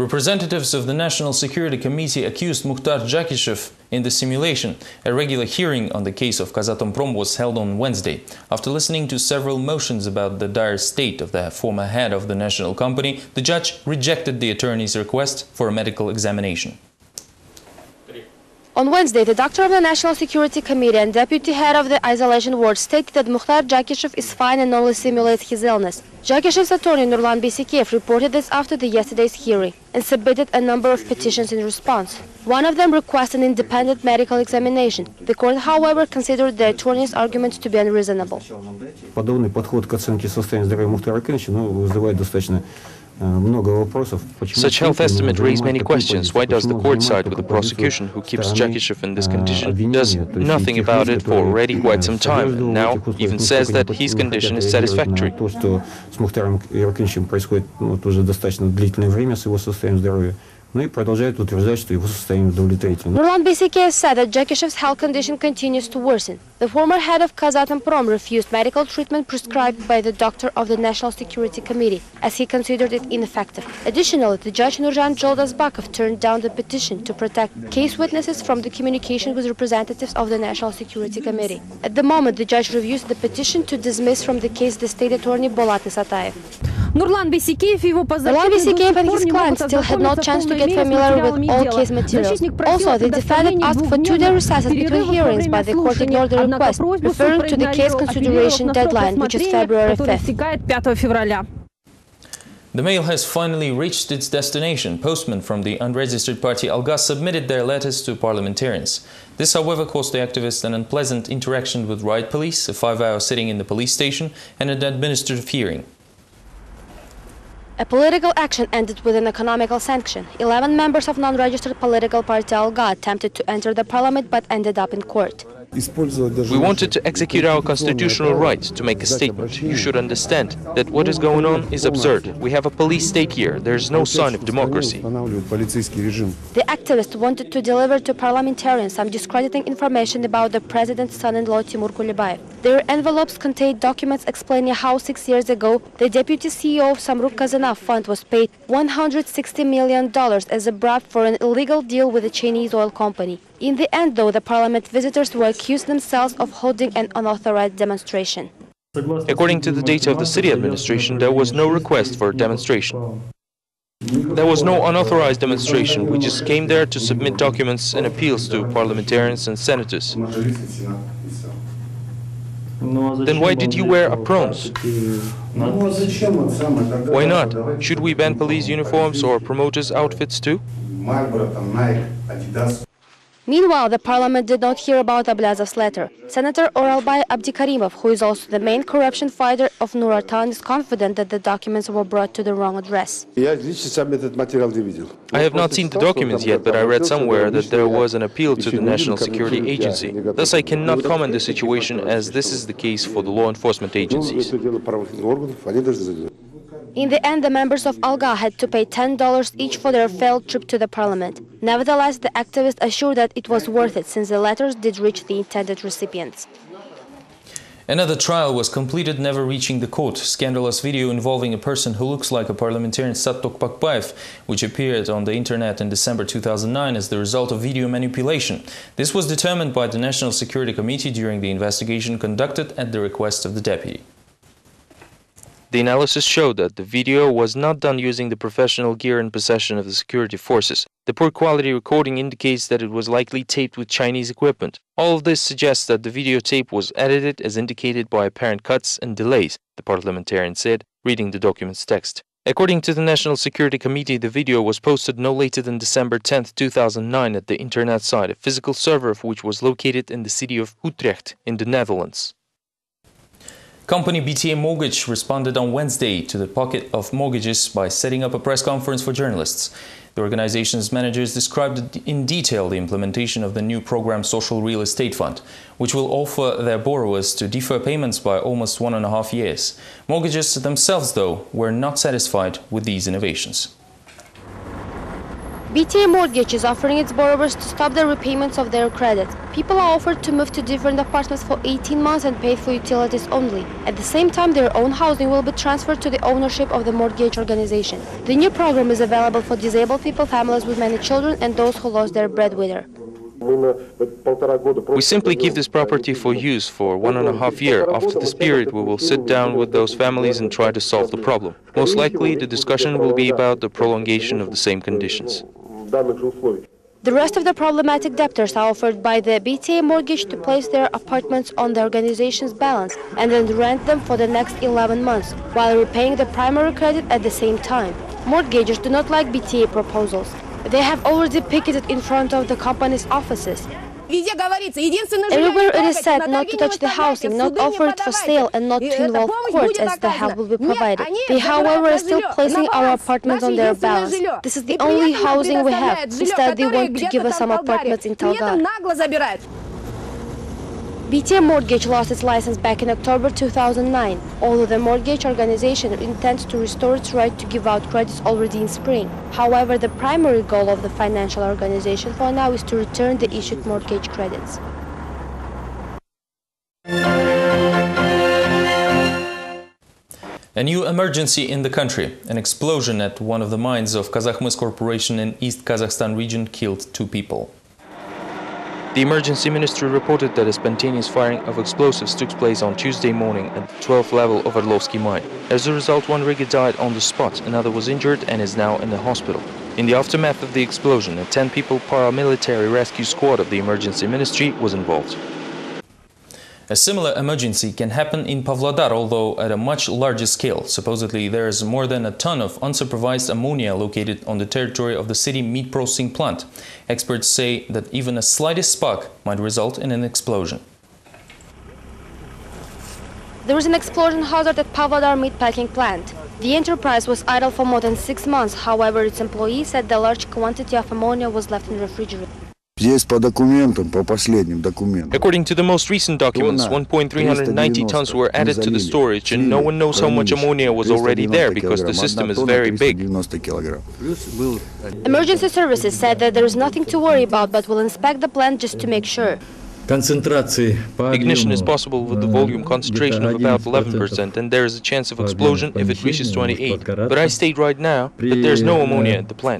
Representatives of the National Security Committee accused Mukhtar Jakishev in the simulation. A regular hearing on the case of Kazatomprom was held on Wednesday. After listening to several motions about the dire state of the former head of the national company, the judge rejected the attorney's request for a medical examination. On Wednesday, the doctor of the National Security Committee and deputy head of the isolation ward stated that Mukhtar Jakishev is fine and only simulates his illness. Jakishev's attorney Nurlan Besikiev reported this after yesterday's hearing and submitted a number of petitions in response. One of them requests an independent medical examination. The court, however, considered the attorney's arguments to be unreasonable. Подобный подход к оценке состояния здоровья Мухтара Аркадьевича вызывает достаточно Such health estimate raised many questions. Why does the court side with the prosecution, who keeps Jakishev in this condition, does nothing about it for already quite some time, and now even says that his condition is satisfactory? Nurlan Besikiev said that Jakishev's health condition continues to worsen. The former head of Kazatomprom refused medical treatment prescribed by the doctor of the National Security Committee, as he considered it ineffective. Additionally, the judge Nurjan Joldasbakov turned down the petition to protect case witnesses from the communication with representatives of the National Security Committee. At the moment, the judge reviews the petition to dismiss from the case the state attorney Bolat Isatayev. Nurlan Besikiev and his client still had no chance to get familiar with all case materials. Also, the defendant asked for 2-day recesses between hearings, but the court ignored the request, referring to the case consideration deadline, which is February 5th. The mail has finally reached its destination. Postmen from the unregistered party Alga submitted their letters to parliamentarians. This, however, caused the activists an unpleasant interaction with riot police, a 5-hour sitting in the police station, and an administrative hearing. A political action ended with an economical sanction. 11 members of non-registered political party Alga attempted to enter the parliament but ended up in court. We wanted to execute our constitutional right to make a statement. You should understand that what is going on is absurd. We have a police state here. There is no sign of democracy. The activists wanted to deliver to parliamentarians some discrediting information about the president's son-in-law Timur Kulibayev. Their envelopes contained documents explaining how 6 years ago the deputy CEO of Samruk Kazanov Fund was paid $160 million as a bribe for an illegal deal with a Chinese oil company. In the end, though, the parliament visitors were accused themselves of holding an unauthorized demonstration. According to the data of the city administration, there was no request for a demonstration. There was no unauthorized demonstration. We just came there to submit documents and appeals to parliamentarians and senators. Then why did you wear aprons? Why not? Should we ban police uniforms or promoters' outfits too? Meanwhile, the parliament did not hear about Ablazov's letter. Senator Oralbay Abdikarimov, who is also the main corruption fighter of Nur Otan, is confident that the documents were brought to the wrong address. I have not seen the documents yet, but I read somewhere that there was an appeal to the National Security Agency. Thus, I cannot comment the situation, as this is the case for the law enforcement agencies. In the end, the members of Alga had to pay $10 each for their failed trip to the parliament. Nevertheless, the activists assured that it was worth it, since the letters did reach the intended recipients. Another trial was completed, never reaching the court. Scandalous video involving a person who looks like a parliamentarian, Sattok Pakpaev, which appeared on the internet in December 2009 as the result of video manipulation. This was determined by the National Security Committee during the investigation conducted at the request of the deputy. The analysis showed that the video was not done using the professional gear in possession of the security forces. The poor quality recording indicates that it was likely taped with Chinese equipment. All of this suggests that the videotape was edited as indicated by apparent cuts and delays, the parliamentarian said, reading the document's text. According to the National Security Committee, the video was posted no later than December 10, 2009 at the internet site, a physical server of which was located in the city of Utrecht in the Netherlands. Company BTA Mortgage responded on Wednesday to the pocket of mortgages by setting up a press conference for journalists. The organization's managers described in detail the implementation of the new program Social Real Estate Fund, which will offer their borrowers to defer payments by almost 1.5 years. Mortgages themselves, though, were not satisfied with these innovations. BTA Mortgage is offering its borrowers to stop the repayments of their credit. People are offered to move to different apartments for 18 months and pay for utilities only. At the same time, their own housing will be transferred to the ownership of the mortgage organization. The new program is available for disabled people, families with many children, and those who lost their breadwinner. We simply give this property for use for 1.5 years. After this period, we will sit down with those families and try to solve the problem. Most likely, the discussion will be about the prolongation of the same conditions. The rest of the problematic debtors are offered by the BTA Mortgage to place their apartments on the organization's balance and then rent them for the next 11 months, while repaying the primary credit at the same time. Mortgagors do not like BTA proposals. They have already picketed in front of the company's offices. Everywhere it is said not to touch the housing, not offer it for sale, and not to involve courts as the help will be provided. They, however, are still placing our apartments on their balance. This is the only housing we have. Instead, they want to give us some apartments in Talgat. BTA Mortgage lost its license back in October 2009, although the mortgage organization intends to restore its right to give out credits already in spring. However, the primary goal of the financial organization for now is to return the issued mortgage credits. A new emergency in the country. An explosion at one of the mines of Kazakhmys Corporation in East Kazakhstan region killed 2 people. The emergency ministry reported that a spontaneous firing of explosives took place on Tuesday morning at the 12th level of Orlovsky mine. As a result, 1 rigger died on the spot, another was injured and is now in the hospital. In the aftermath of the explosion, a 10-people paramilitary rescue squad of the emergency ministry was involved. A similar emergency can happen in Pavlodar, although at a much larger scale. Supposedly, there is more than a ton of unsupervised ammonia located on the territory of the city meat processing plant. Experts say that even a slightest spark might result in an explosion. There is an explosion hazard at Pavlodar meatpacking plant. The enterprise was idle for more than 6 months. However, its employees said the large quantity of ammonia was left in the refrigerator. According to the most recent documents, 1.390 tons were added to the storage, and no one knows how much ammonia was already there because the system is very big. Emergency services said that there is nothing to worry about, but will inspect the plant just to make sure. Ignition is possible with the volume concentration of about 11%, and there is a chance of explosion if it reaches 28%. But I state right now that there is no ammonia at the plant.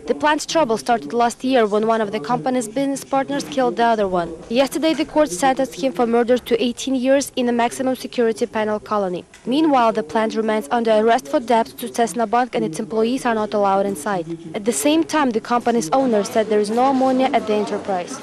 The plant's trouble started last year when one of the company's business partners killed the other one. Yesterday, the court sentenced him for murder to 18 years in a maximum security penal colony. Meanwhile, the plant remains under arrest for debt to Cessnabank, and its employees are not allowed inside. At the same time, the company's owner said there is no ammonia at the enterprise.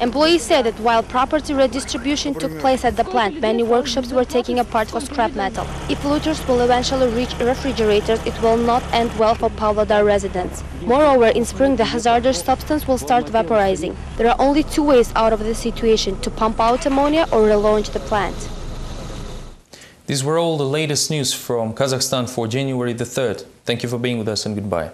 Employees said that while property redistribution took place at the plant, many workshops were taking apart for scrap metal. If looters will eventually reach refrigerators, it will not end well for Pavlodar residents. Moreover, in spring, the hazardous substance will start vaporizing. There are only 2 ways out of the situation: to pump out ammonia or relaunch the plant. These were all the latest news from Kazakhstan for January the 3rd. Thank you for being with us and goodbye.